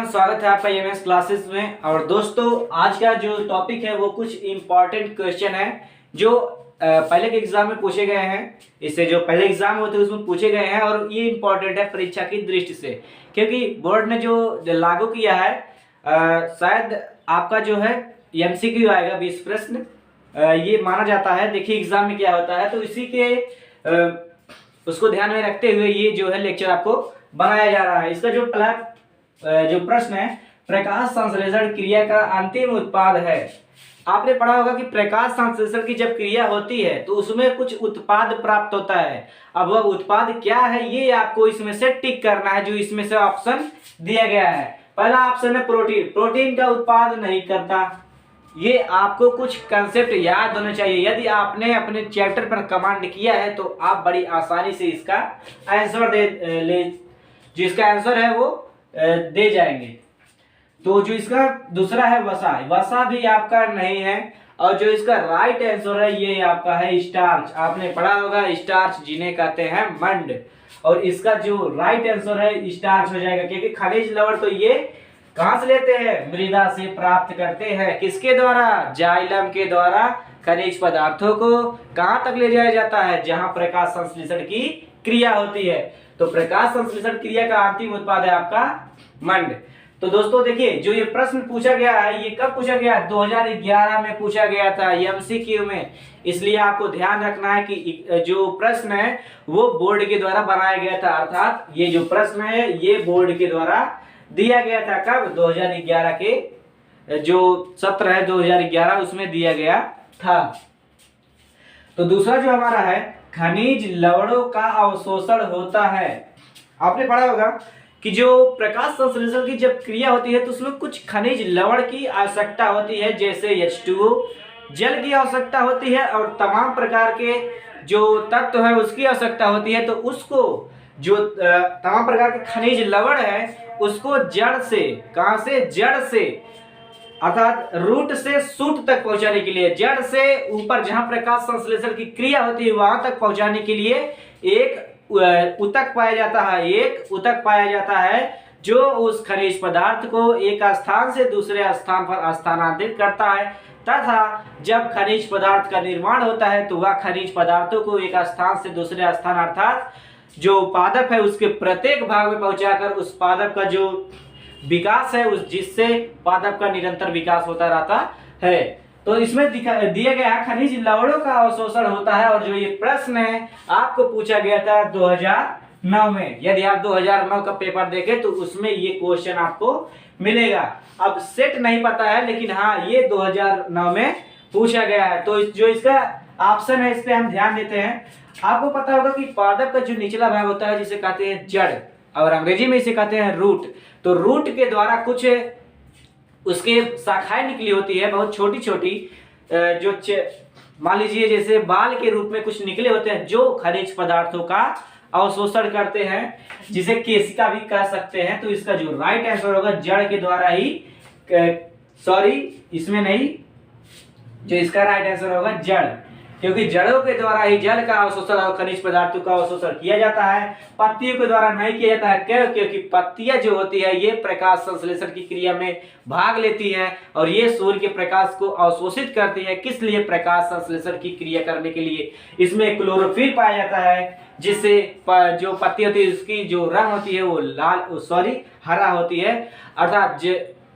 स्वागत है आपका एमएस क्लासेस में। और दोस्तों आज का जो टॉपिक है वो कुछ इम्पॉर्टेंट क्वेश्चन है जो पहले के एग्जाम में पूछे गए हैं। इससे जो पहले एग्जाम होते हैं उसमें पूछे गए हैं और ये इम्पॉर्टेंट है परीक्षा की दृष्टि से, क्योंकि बोर्ड ने जो लागू किया है शायद आपका जो है एमसीक्यू आएगा 20 प्रश्न, ये माना जाता है। देखिए एग्जाम में क्या होता है, तो इसी के उसको ध्यान में रखते हुए ये जो है लेक्चर आपको बनाया जा रहा है। इसका जो प्रश्न है, प्रकाश संश्लेषण क्रिया का अंतिम उत्पाद है। आपने पढ़ा होगा कि प्रकाश संश्लेषण की जब क्रिया होती है तो उसमें कुछ उत्पाद प्राप्त होता है। अब वह उत्पाद क्या है ये आपको इसमें से टिक करना है, जो इसमें से ऑप्शन दिया गया है। पहला ऑप्शन है प्रोटीन। प्रोटीन का उत्पाद नहीं करता। ये आपको कुछ कंसेप्ट याद होने चाहिए। यदि आपने अपने चैप्टर पर कमांड किया है तो आप बड़ी आसानी से इसका आंसर जो इसका आंसर है वो दे जाएंगे। तो जो इसका दूसरा है वसा, वसा भी आपका नहीं है। और जो इसका राइट आंसर है ये आपका है स्टार्च। आपने पढ़ा होगा स्टार्च जिन्हें कहते हैं मंड, और इसका जो राइट आंसर है स्टार्च हो जाएगा, क्योंकि खनिज लवण तो ये कहां से लेते हैं, मृदा से प्राप्त करते हैं। किसके द्वारा, जाइलम के द्वारा खनिज पदार्थों को कहां तक ले जाया जाता है, जहां प्रकाश संश्लेषण की क्रिया होती है। तो प्रकाश संश्लेषण क्रिया का अंतिम उत्पाद है आपका मंड। तो दोस्तों देखिए जो ये प्रश्न पूछा गया है ये कब पूछा गया, 2011 में पूछा गया था एमसीक्यू में। इसलिए आपको ध्यान रखना है कि जो प्रश्न है वो बोर्ड के द्वारा बनाया गया था, अर्थात ये जो प्रश्न है ये बोर्ड के द्वारा दिया गया था। कब, 2011 के जो सत्र है 2011 उसमें दिया गया था। तो दूसरा जो हमारा है, खनिज लवणों का अवशोषण होता है। आपने पढ़ा होगा कि जो प्रकाश संश्लेषण की जब क्रिया होती है तो उसमें कुछ खनिज लवण की आवश्यकता होती है, जैसे H2O, जल की आवश्यकता होती है और तमाम प्रकार के जो तत्व है उसकी आवश्यकता होती है। तो उसको जो तमाम प्रकार के खनिज लवण है उसको जड़ से, कहां से, जड़ से, अर्थात रूट से शूट तक पहुंचाने के लिए, जड़ से ऊपर जहां प्रकाश संश्लेषण की क्रिया होती है वहां तक पहुंचाने के लिए एक ऊतक पाया जाता है, जो उस खनिज पदार्थ को एक स्थान से दूसरे स्थान पर स्थानांतरित करता है। तथा जब खनिज पदार्थ का निर्माण होता है तो वह खनिज पदार्थों को एक स्थान से दूसरे स्थान, अर्थात जो पादप है उसके प्रत्येक भाग में पहुंचाकर उस पादप का जो विकास है जिससे पादप का निरंतर विकास होता रहता है। तो इसमें दिया गया है खनिज लवणों का अवशोषण होता है। और जो ये प्रश्न है आपको पूछा गया था 2009 में। यदि आप 2009 का पेपर देखें तो उसमें ये क्वेश्चन आपको मिलेगा। अब सेट नहीं पता है, लेकिन हाँ ये 2009 में पूछा गया है। तो जो इसका ऑप्शन है इस पे हम ध्यान देते हैं। आपको पता होगा कि पादप का जो निचला भाग होता है जिसे कहते हैं जड़, और अंग्रेजी में इसे कहते हैं रूट। तो रूट के द्वारा कुछ उसके शाखाएं निकली होती है, बहुत छोटी छोटी, जो मान लीजिए जैसे बाल के रूप में कुछ निकले होते हैं जो खनिज पदार्थों का अवशोषण करते हैं, जिसे केशिका भी कह सकते हैं। तो इसका जो राइट आंसर होगा जड़ के द्वारा ही, सॉरी इसमें नहीं, जो इसका राइट आंसर होगा जड़, क्योंकि जड़ों के द्वारा ही जल का अवशोषण और खनिज पदार्थों का अवशोषण किया जाता है। पत्तियों के द्वारा नहीं किया जाता है। क्यों, क्योंकि पत्तियां जो होती है ये प्रकाश संश्लेषण की क्रिया में भाग लेती है और ये सूर्य के प्रकाश को अवशोषित करती है। किस लिए, प्रकाश संश्लेषण की क्रिया करने के लिए। इसमें क्लोरोफिल पाया जाता है, जिससे जो पत्ती होती है उसकी जो रंग होती है वो हरा होती है। अर्थात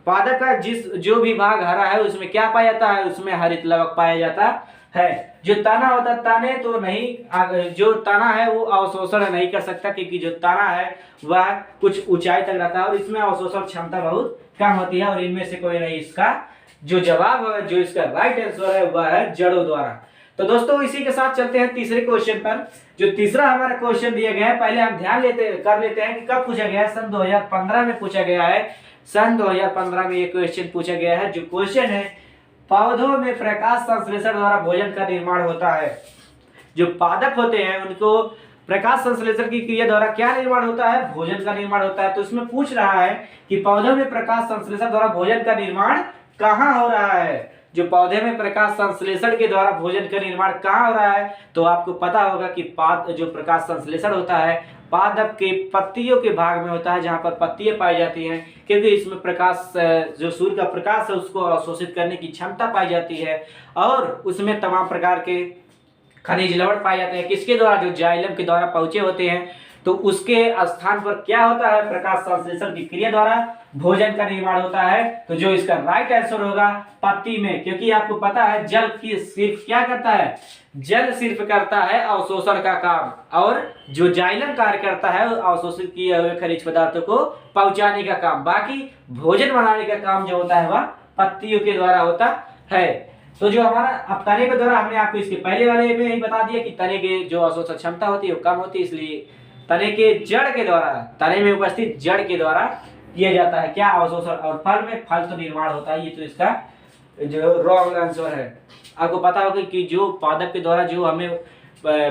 पादप का जो भी भाग हरा है उसमें क्या पाया जाता है, उसमें हरित लवक पाया जाता है। जो तना होता है, ताने तो नहीं, जो तना है वो अवशोषण नहीं कर सकता, क्योंकि जो तना है वह कुछ ऊंचाई तक रहता है और इसमें अवशोषण क्षमता बहुत कम होती है। और इनमें से कोई नहीं। इसका जो जवाब है, जो इसका राइट आंसर है वह है जड़ों द्वारा। तो दोस्तों इसी के साथ चलते हैं तीसरे क्वेश्चन पर। जो तीसरा हमारा क्वेश्चन दिया गया है, पहले हम ध्यान कर लेते हैं कि कब पूछा गया है। सन 2015 में पूछा गया है। सन 2015 में ये क्वेश्चन पूछा गया है। जो क्वेश्चन है, पौधों में प्रकाश संश्लेषण द्वारा भोजन का निर्माण होता है। जो पादप होते हैं उनको प्रकाश संश्लेषण की क्रिया द्वारा क्या निर्माण होता है, भोजन का निर्माण होता है। तो इसमें पूछ रहा है कि पौधों में प्रकाश संश्लेषण द्वारा भोजन का निर्माण कहाँ हो रहा है। जो पौधे में प्रकाश संश्लेषण के द्वारा भोजन का निर्माण कहाँ हो रहा है, तो आपको पता होगा कि जो प्रकाश संश्लेषण होता है पादप के पत्तियों के भाग में होता है, जहाँ पर पत्तियां पाई जाती हैं, क्योंकि इसमें प्रकाश जो सूर्य का प्रकाश है उसको अवशोषित करने की क्षमता पाई जाती है और उसमें तमाम प्रकार के खनिज लवण पाए जाते हैं। किसके द्वारा, जो जाइलम के द्वारा पहुंचे होते हैं। तो उसके स्थान पर क्या होता है, प्रकाश संश्लेषण की क्रिया द्वारा भोजन का निर्माण होता है। तो जो इसका राइट आंसर होगा पत्ती में, क्योंकि आपको पता है जल की सिर्फ क्या करता है, जल सिर्फ करता है अवशोषण का काम, और जो जाइलम कार्य करता है अवशोषित किए हुए खनिज पदार्थों को पहुंचाने का काम। बाकी भोजन बनाने का काम जो होता है वह पत्तियों के द्वारा होता है। तो जो हमारा अब तने के द्वारा हमने आपको इसके पहले वाले में ही बता दिया कि तने के जो अवशोषण क्षमता होती है वो कम होती है, इसलिए तने के जड़ के द्वारा, तने में उपस्थित जड़ के द्वारा किया जाता है क्या, अवशोषण। और फल में फल तो निर्माण होता है। ये तो इसका जो रॉन्ग आंसर है। आपको पता होगा कि जो पादप के द्वारा जो हमें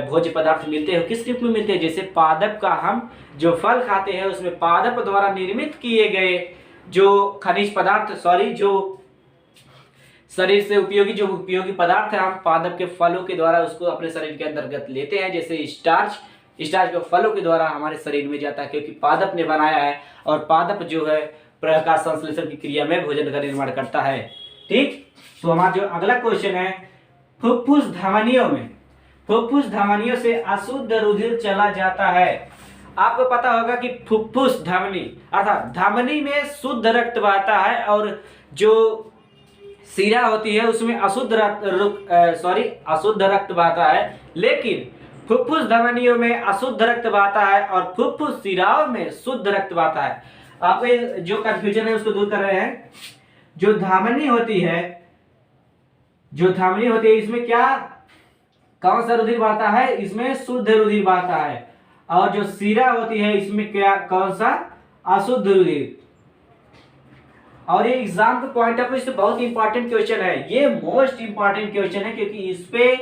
भोज्य पदार्थ मिलते हैं किस रूप में मिलते हैं, जैसे पादप का हम जो फल खाते हैं उसमें पादप द्वारा निर्मित किए गए जो खनिज पदार्थ जो शरीर से उपयोगी जो उपयोगी पदार्थ है हम पादप के फलों के द्वारा उसको अपने शरीर के अंतर्गत लेते हैं। जैसे स्टार्च को फलों के द्वारा हमारे शरीर में जाता है, क्योंकि पादप ने बनाया है और पादप जो है प्रकाश संश्लेषण की क्रिया में भोजन का निर्माण करता है। ठीक, तो हमारा जो अगला क्वेश्चन है, फुफ्फुस धमनियों से अशुद्ध रुधिर चला जाता है। आपको पता होगा कि फुफ्फुस धमनी अर्थात धमनी में शुद्ध रक्त बहता है और जो सिरा होती है उसमें अशुद्ध रक्त बहता है, लेकिन फुफ्फुस धमनियों में अशुद्ध रक्त बहता है और फुफ्फुस सिराओं में शुद्ध रक्त बहता है। आप जो कंफ्यूजन है उसको दूर कर रहे हैं। जो धमनी होती है इसमें क्या कौन सा रुधिर बहता है, इसमें शुद्ध रुधिर बहता है, और जो सिरा होती है इसमें क्या कौन सा अशुद्ध रुधिर। और ये एग्जाम के पॉइंट ऑफ व्यू से बहुत इंपॉर्टेंट क्वेश्चन है, ये मोस्ट इंपॉर्टेंट क्वेश्चन है, क्योंकि इस पे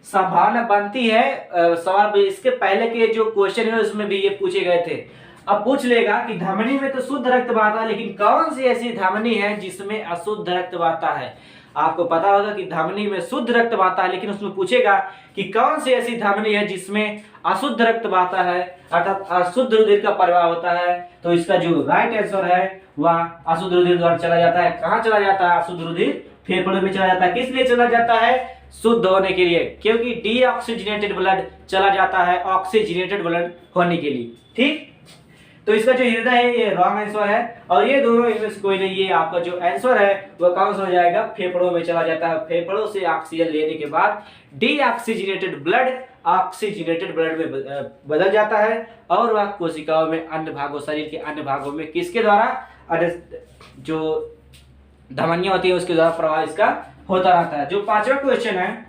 संभावना बनती है सवाल। इसके पहले के जो क्वेश्चन है उसमें भी ये पूछे गए थे। अब पूछ लेगा कि धमनी में तो शुद्ध रक्त बहता है, लेकिन कौन सी ऐसी धमनी है जिसमें अशुद्ध रक्त बहता है। आपको पता होगा कि धमनी में शुद्ध रक्त बहता है, लेकिन उसमें पूछेगा कि कौन सी ऐसी धमनी है जिसमें अशुद्ध रक्त बहता है, अर्थात अशुद्ध रुधिर का प्रवाह होता है। तो इसका जो राइट आंसर है वह अशुद्ध रुधिर द्वारा चला जाता है। कहाँ चला जाता है अशुद्ध रुधिर, फेफड़ों में चला जाता है। किस लिए चला जाता है, शुद्ध होने के लिए, क्योंकि डीऑक्सीजनेटेड ब्लड चला जाता है ऑक्सीजनेटेड ब्लड होने के लिए। ठीक, तो इसका जो हृदय है ये रॉन्ग आंसर है, और ये दोनों इनमें से कोई नहीं। ये आपका जो आंसर है वो कौन सा हो जाएगा, फेफड़ों में चला जाता है। फेफड़ों से ऑक्सीजन लेने के बाद डीऑक्सीजनेटेड ब्लड ऑक्सीजनेटेड ब्लड में बदल जाता है, और वह कोशिकाओं में अन्य भागों, शरीर के अन्य भागों में किसके द्वारा, जो धमनियां होती है उसके द्वारा प्रवाह इसका होता रहता है। जो पांचवा क्वेश्चन है,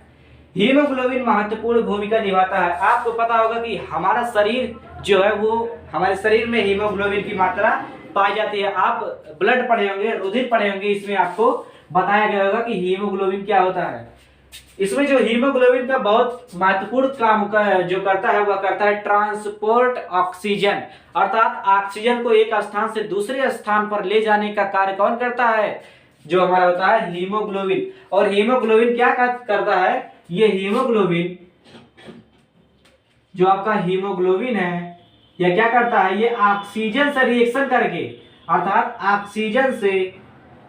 हीमोग्लोबिन महत्वपूर्ण भूमिका निभाता है। आपको पता होगा कि हमारा शरीर जो है वो, हमारे शरीर में हीमोग्लोबिन की मात्रा पाई जाती है। आप ब्लड पढ़े होंगे, रुधिर पढ़े होंगे, इसमें आपको बताया गया होगा कि हीमोग्लोबिन क्या होता है। इसमें जो हीमोग्लोबिन का बहुत महत्वपूर्ण काम जो करता है वह करता है ट्रांसपोर्ट ऑक्सीजन, अर्थात ऑक्सीजन को एक स्थान से दूसरे स्थान पर ले जाने का कार्य कौन करता है, जो हमारा होता है हीमोग्लोबिन। और हीमोग्लोबिन क्या करता है, ये हीमोग्लोबिन जो आपका हीमोग्लोबिन है यह क्या करता है, ये ऑक्सीजन से रिएक्शन करके, अर्थात ऑक्सीजन से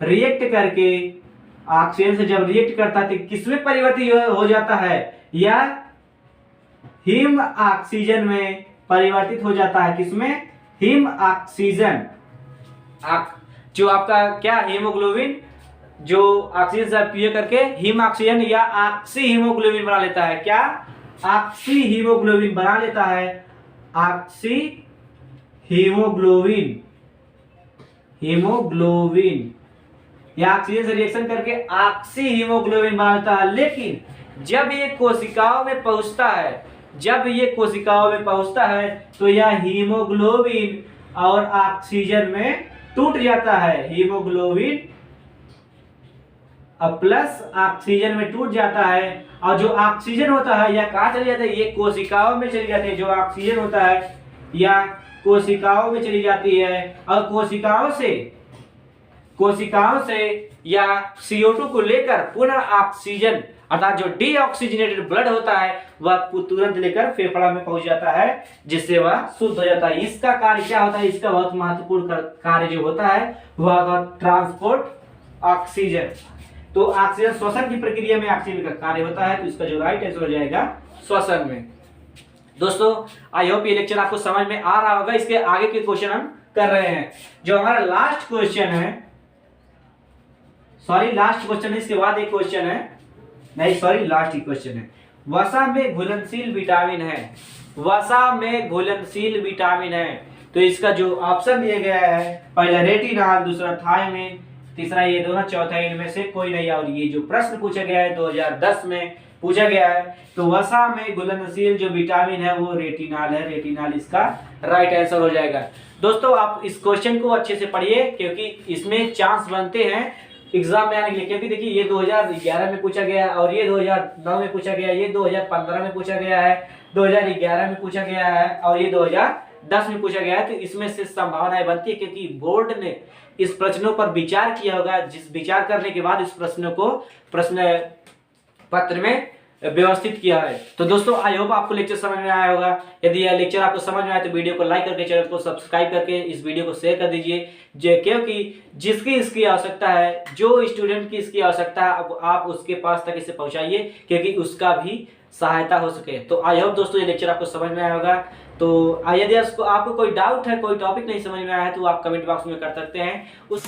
रिएक्ट करके, ऑक्सीजन से जब रिएक्ट करता है तो किसमें परिवर्तित हो जाता है, या हिम ऑक्सीजन में परिवर्तित हो जाता है। किसमें, हिम ऑक्सीजन। जो आपका क्या हीमोग्लोबिन जो ऑक्सीजन से क्रिया करके हिम ऑक्सीजन या ऑक्सी हीमोग्लोबिन बना लेता है। क्या, ऑक्सी हीमोग्लोबिन बना लेता है। ऑक्सी हीमोग्लोबिन या ऑक्सीजन से रिएक्शन करके ऑक्सी हीमोग्लोबिन बना लेता है। लेकिन जब ये कोशिकाओं में पहुंचता है तो यह हीमोग्लोबिन और ऑक्सीजन में टूट जाता है। हीमोग्लोबिन अब प्लस ऑक्सीजन में टूट जाता है, और जो ऑक्सीजन होता है यह कहाँ चले जाता है, ये कोशिकाओं में चली जाती है। जो ऑक्सीजन होता है या कोशिकाओं में चली जाती है, और कोशिकाओं से कोशिकाओं से या CO2 को लेकर पुनः ऑक्सीजन अर्थात जो डीऑक्सीजनेटेड ब्लड होता है वह तुरंत लेकर फेफड़ा में पहुंच जाता है, जिससे वह शुद्ध हो जाता है। इसका कार्य क्या होता है? इसका बहुत महत्वपूर्ण कार्य जो होता है वह ट्रांसपोर्ट ऑक्सीजन। तो ऑक्सीजन श्वसन की प्रक्रिया में ऑक्सीजन का कार्य होता है, तो इसका जो राइट आंसर हो जाएगा श्वसन में। दोस्तों आई होप ये लेक्चर आपको समझ में आ रहा होगा। इसके आगे के क्वेश्चन हम कर रहे हैं। जो हमारा लास्ट क्वेश्चन है, लास्ट क्वेश्चन है, इसके बाद एक क्वेश्चन है, लास्ट ही क्वेश्चन है। वसा में घुलनशील विटामिन है, वसा में घुलनशील विटामिन है, तो इसका जो ऑप्शन दिया गया है, पहला रेटिनॉल, दूसरा थायमिन, तीसरा ये दोनों, चौथा इनमें से कोई नहीं। और ये जो प्रश्न पूछा गया है 2010 में पूछा गया है, तो वसा में घुलनशील जो विटामिन है वो रेटिनॉल है। रेटिनॉल इसका राइट आंसर हो जाएगा। दोस्तों आप इस क्वेश्चन को अच्छे से पढ़िए, क्योंकि इसमें चांस बनते हैं एग्जाम में आने के लिए। क्योंकि देखिए ये 2011 में पूछा गया और ये 2009 में पूछा गया, ये 2015 में पूछा गया है, 2011 में पूछा गया है और ये 2010 में पूछा गया है। तो इसमें से संभावनाएं बनती है, क्योंकि बोर्ड ने इस प्रश्नों पर विचार किया होगा, जिस विचार करने के बाद इस प्रश्नों को प्रश्न पत्र में व्यवस्थित किया है। तो दोस्तों आई होप आपको लेक्चर समझ में आया होगा। यदि यह लेक्चर आपको समझ में आया तो वीडियो को लाइक करके, चैनल को सब्सक्राइब करके इस वीडियो को शेयर कर दीजिए, क्योंकि जिसकी इसकी आवश्यकता है, जो स्टूडेंट की इसकी आवश्यकता है, अब आप उसके पास तक इसे पहुंचाइए, क्योंकि उसका भी सहायता हो सके। तो आई होप दोस्तों ये लेक्चर आपको समझ में आया होगा। तो यदि आपको कोई डाउट है, कोई टॉपिक नहीं समझ में आया है, तो आप कमेंट बॉक्स में कर सकते हैं। उस